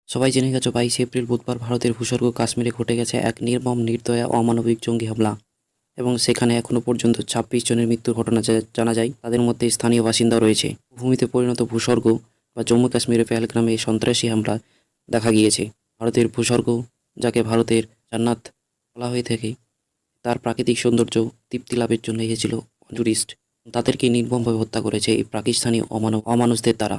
সবাই জেনে গেছো 22 এপ্রিল বুধবার ভারতের ভূস্বর্গ কাশ্মীরে ঘটে গেছে এক নির্মম নির্দয়া অমানবিক জঙ্গি হামলা এবং সেখানে এখনও পর্যন্ত 26 জনের মৃত্যুর ঘটনা জানা যায়। তাদের মধ্যে স্থানীয় বাসিন্দাও রয়েছে। ভূমিতে পরিণত ভূস্বর্গ বা জম্মু কাশ্মীরের পেহেলগ্রামে এই সন্ত্রাসী হামলা দেখা গিয়েছে। ভারতের ভূস্বর্গ, যাকে ভারতের জান্নাত বলা হয়ে থাকে, তার প্রাকৃতিক সৌন্দর্য তৃপ্তি লাভের জন্য এসেছিল টুরিস্ট। তাদেরকে নির্মমভাবে হত্যা করেছে এই পাকিস্তানি অমানুষদের দ্বারা।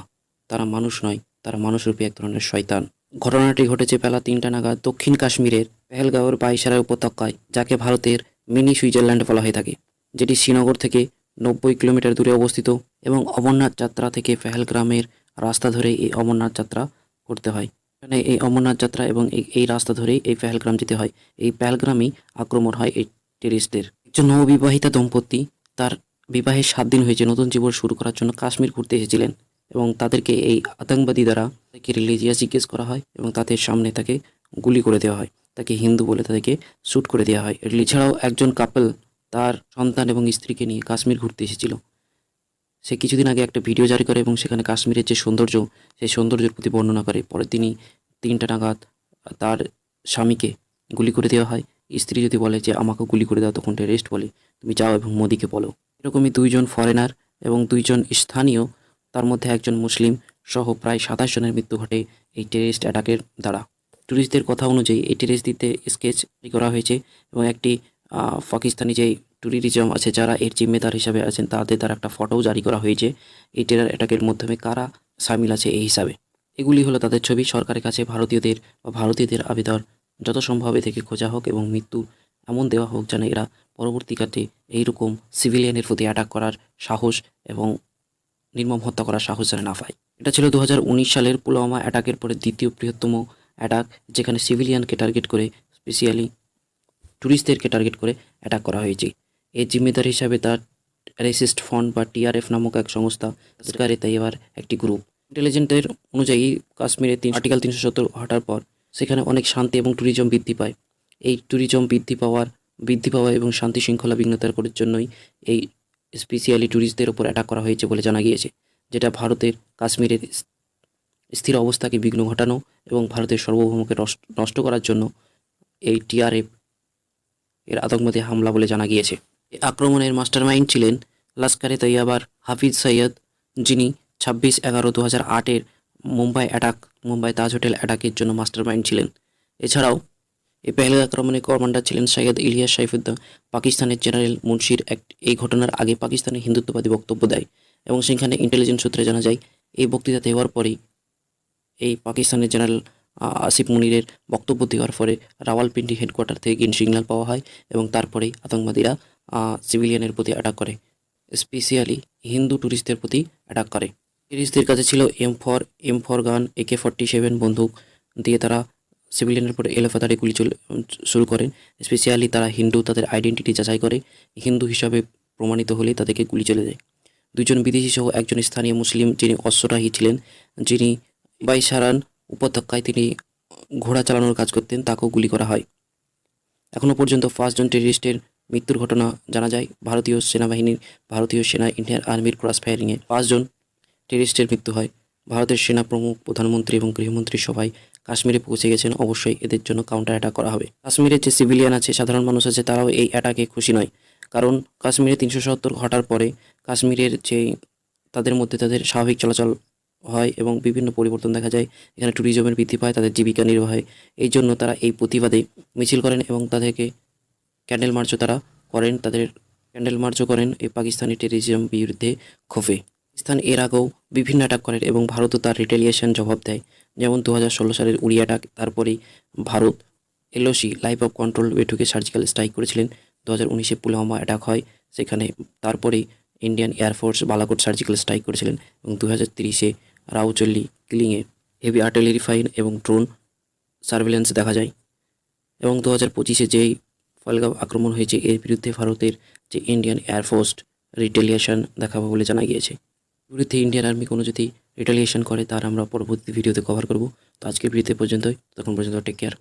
তারা মানুষ নয়, তারা মানুষরূপী এক ধরনের শয়তান। ঘটনাটি ঘটেছে বেলা 3টা নাগাদ দক্ষিণ কাশ্মীরের পেহেলগাঁওয়ের বাইসারা উপত্যকায়, যাকে ভারতের মিনি সুইজারল্যান্ড বলা হয়ে থাকে, যেটি শ্রীনগর থেকে 90 কিলোমিটার দূরে অবস্থিত এবং অমরনাথ যাত্রা থেকে পেহেলগ্রামের রাস্তা ধরে এই অমরনাথ যাত্রা করতে হয়। এখানে এই অমরনাথ যাত্রা এবং এই রাস্তা ধরেই এই পেহেলগ্রাম যেতে হয়। এই পেহেলগ্রামেই আক্রমণ হয় এই টেরিস্টদের। একজন নববিবাহিতা দম্পতি তার বিবাহের 7 দিন হয়েছে নতুন জীবন শুরু করার জন্য কাশ্মীর ঘুরতে এসেছিলেন এবং তাদেরকে এই আতঙ্কবাদী দ্বারা তাকে রিলিজিয়াস জিজ্ঞেস করা হয় এবং তাদের সামনে তাকে গুলি করে দেওয়া হয়। তাকে হিন্দু বলে তাদেরকে শ্যুট করে দেওয়া হয়। এছাড়াও একজন কাপল তার সন্তান এবং স্ত্রীকে নিয়ে কাশ্মীর ঘুরতে এসেছিল। সে কিছুদিন আগে একটা ভিডিও জারি করে এবং সেখানে কাশ্মীরের যে সৌন্দর্য, সেই সৌন্দর্যের প্রতি বর্ণনা করে। পরের দিনই 3টা নাগাদ তার স্বামীকে গুলি করে দেওয়া হয়। স্ত্রী যদি বলে যে আমাকে গুলি করে দাও, তখন টেররিস্ট বলে তুমি যাও এবং মোদিকে বলো। এরকমই 2জন ফরেনার এবং 2জন স্থানীয়, তার মধ্যে একজন মুসলিম সহ প্রায় 27 জনের মৃত্যু ঘটে এই টেররিস্ট অ্যাটাকের দ্বারা। টুরিস্টদের কথা অনুযায়ী এই টেররিস্ট দিতে স্কেচ করা হয়েছে এবং একটি পাকিস্তানি যেই ট্যুরিজম আছে যারা এর জিম্মেদার হিসাবে আছেন তাদের দ্বারা একটা ফটোও জারি করা হয়েছে এই টেরর অ্যাটাকের মাধ্যমে কারা সামিল আছে এই হিসাবে। এগুলি হলো তাদের ছবি। সরকারের কাছে ভারতীয়দের আবেদন যত সম্ভব থেকে খোঁজা হোক এবং মৃত্যু এমন দেওয়া হোক যেন এরা পরবর্তীকালে এইরকম সিভিলিয়ানের প্রতি অ্যাটাক করার সাহস এবং নির্মম হত্যা করার সাহস যেন না পায়। এটা ছিল 2019 সালের পুলওয়ামা অ্যাটাকের পরে দ্বিতীয় বৃহত্তম অ্যাটাক, যেখানে সিভিলিয়ানকে টার্গেট করে, স্পেশালি ট্যুরিস্টদেরকে টার্গেট করে অ্যাটাক করা হয়েছে। এর জিম্মেদার হিসাবে তার রেসিস্ট ফ্রন্ট বা টিআরএফ নামক এক সংস্থা, সরকারে তাই এবার একটি গ্রুপ। ইন্টেলিজেন্টের অনুযায়ী কাশ্মীরে আর্টিকেল 370 হটার পর সেখানে অনেক শান্তি এবং ট্যুরিজম বৃদ্ধি পায়। এই ট্যুরিজম বৃদ্ধি পাওয়া এবং শান্তি শৃঙ্খলা বিঘ্নতার করার জন্যই এই স্পেশালি ট্যুরিস্টদের ওপর অ্যাটাক করা হয়েছে বলে জানা গিয়েছে, যেটা ভারতের কাশ্মীরের স্থির অবস্থাকে বিঘ্ন ঘটানো এবং ভারতের সার্বভৌমকে নষ্ট করার জন্য এই টিআরএফ এর আতঙ্কবাদী হামলা বলে জানা গিয়েছে। এই আক্রমণের মাস্টারমাইন্ড ছিলেন লস্করে তৈয়বার হাফিজ সৈয়দ, যিনি 26/11/2008-এর মুম্বাই তাজ হোটেল অ্যাটাকের জন্য মাস্টারমাইন্ড ছিলেন। এছাড়াও এই পেহেলগাঁও আক্রমণের কমান্ডার ছিলেন সৈয়দ ইলিয়াস সাইফুদ্দিন। পাকিস্তানের জেনারেল মুন্সির এই ঘটনার আগে পাকিস্তানের হিন্দুত্ববাদী বক্তব্য দেয় এবং সেখানে ইন্টেলিজেন্স সূত্রে জানা যায় এই বক্তৃতা দেওয়ার পরেই এই পাকিস্তানের জেনারেল আসিফ মুনিরের বক্তব্য দেওয়ার পরে রাওয়ালপিন্ডি হেডকোয়ার্টার থেকে গ্রিন সিগন্যাল পাওয়া হয় এবং তারপরেই আতঙ্কবাদীরা সিভিলিয়ানের প্রতি অ্যাটাক করে, স্পেশালি হিন্দু ট্যুরিস্টদের প্রতি অ্যাটাক করে। ট্যুরিস্টদের কাছে ছিল M4 গান, AK-47 বন্দুক দিয়ে তারা সিভিলিয়ানের উপরে এলোপাতাড়ি গুলি শুরু করেন। স্পেশালি তারা হিন্দু, তাদের আইডেন্টিটি যাচাই করে, হিন্দু হিসাবে প্রমাণিত হলে তাদেরকে গুলি চলে দেয়। 2জন বিদেশি সহ একজন স্থানীয় মুসলিম, যিনি অশ্বরাহী ছিলেন, যিনি বাইসারান উপত্যকায় তিনি ঘোড়া চালানোর কাজ করতেন, তাকেও গুলি করা হয়। এখনও পর্যন্ত 5 জন টেররিস্টের মৃত্যুর ঘটনা জানা যায়। ভারতীয় সেনা ইন্ডিয়ান আর্মির ক্রস ফায়ারিংয়ে 5 জন টেররিস্টের মৃত্যু হয়। ভারতের সেনা প্রমুখ, প্রধানমন্ত্রী এবং গৃহমন্ত্রী সবাই কাশ্মীরে পৌঁছে গেছেন। অবশ্যই এদের জন্য কাউন্টার অ্যাটাক করা হবে। কাশ্মীরের যে সিভিলিয়ান আছে, সাধারণ মানুষ আছে, তারাও এই অ্যাটাকে খুশি নয়, কারণ কাশ্মীরে 370 ঘটার পরে কাশ্মীরের যে তাদের মধ্যে তাদের স্বাভাবিক চলাচল হয় এবং বিভিন্ন পরিবর্তন দেখা যায়। এখানে ট্যুরিজমের বৃদ্ধি পায়, তাদের জীবিকা নির্বাহে। এই জন্য তারা এই প্রতিবাদে মিছিল করেন এবং তাদেরকে ক্যান্ডেল মার্চও করেন এই পাকিস্তানি টেররিজম বিরুদ্ধে ক্ষোভে। পাকিস্তান এর আগেও বিভিন্ন অ্যাটাক করেন এবং ভারতও তার রিটেলিয়েশন জবাব দেয়। যেমন 2016 সালের উড়ি অ্যাটাক, তারপরেই Bharat LOC line of control বেঠুকে সার্জিক্যাল স্ট্রাইক করেছিলেন। 2019-এ পুলওয়ামা অ্যাটাক হয়, সেখানে তারপরেই Indian air force Balakot surgical strike করেছিলেন এবং 2030-এ রাউচল্লি কিলিংয়ে হেভি আর্টিলারি ফায়ার এবং ড্রোন সার্ভেলেন্স দেখা যায় এবং 2025-এ যেই পেহেলগাঁও আক্রমণ হয়েছে এর বিরুদ্ধে ভারতের যে ইন্ডিয়ান এয়ারফোর্স রিটেলিয়েশন দেখাবে বলে জানা গিয়েছে। বিরুদ্ধে ইন্ডিয়ান আর্মি কোনো যদি রিটেলিয়েশন করে তার আমরা পরবর্তী ভিডিওতে কভার করব। তো আজকের ভিডিওতে পর্যন্তই, তখন পর্যন্ত টেক কেয়ার।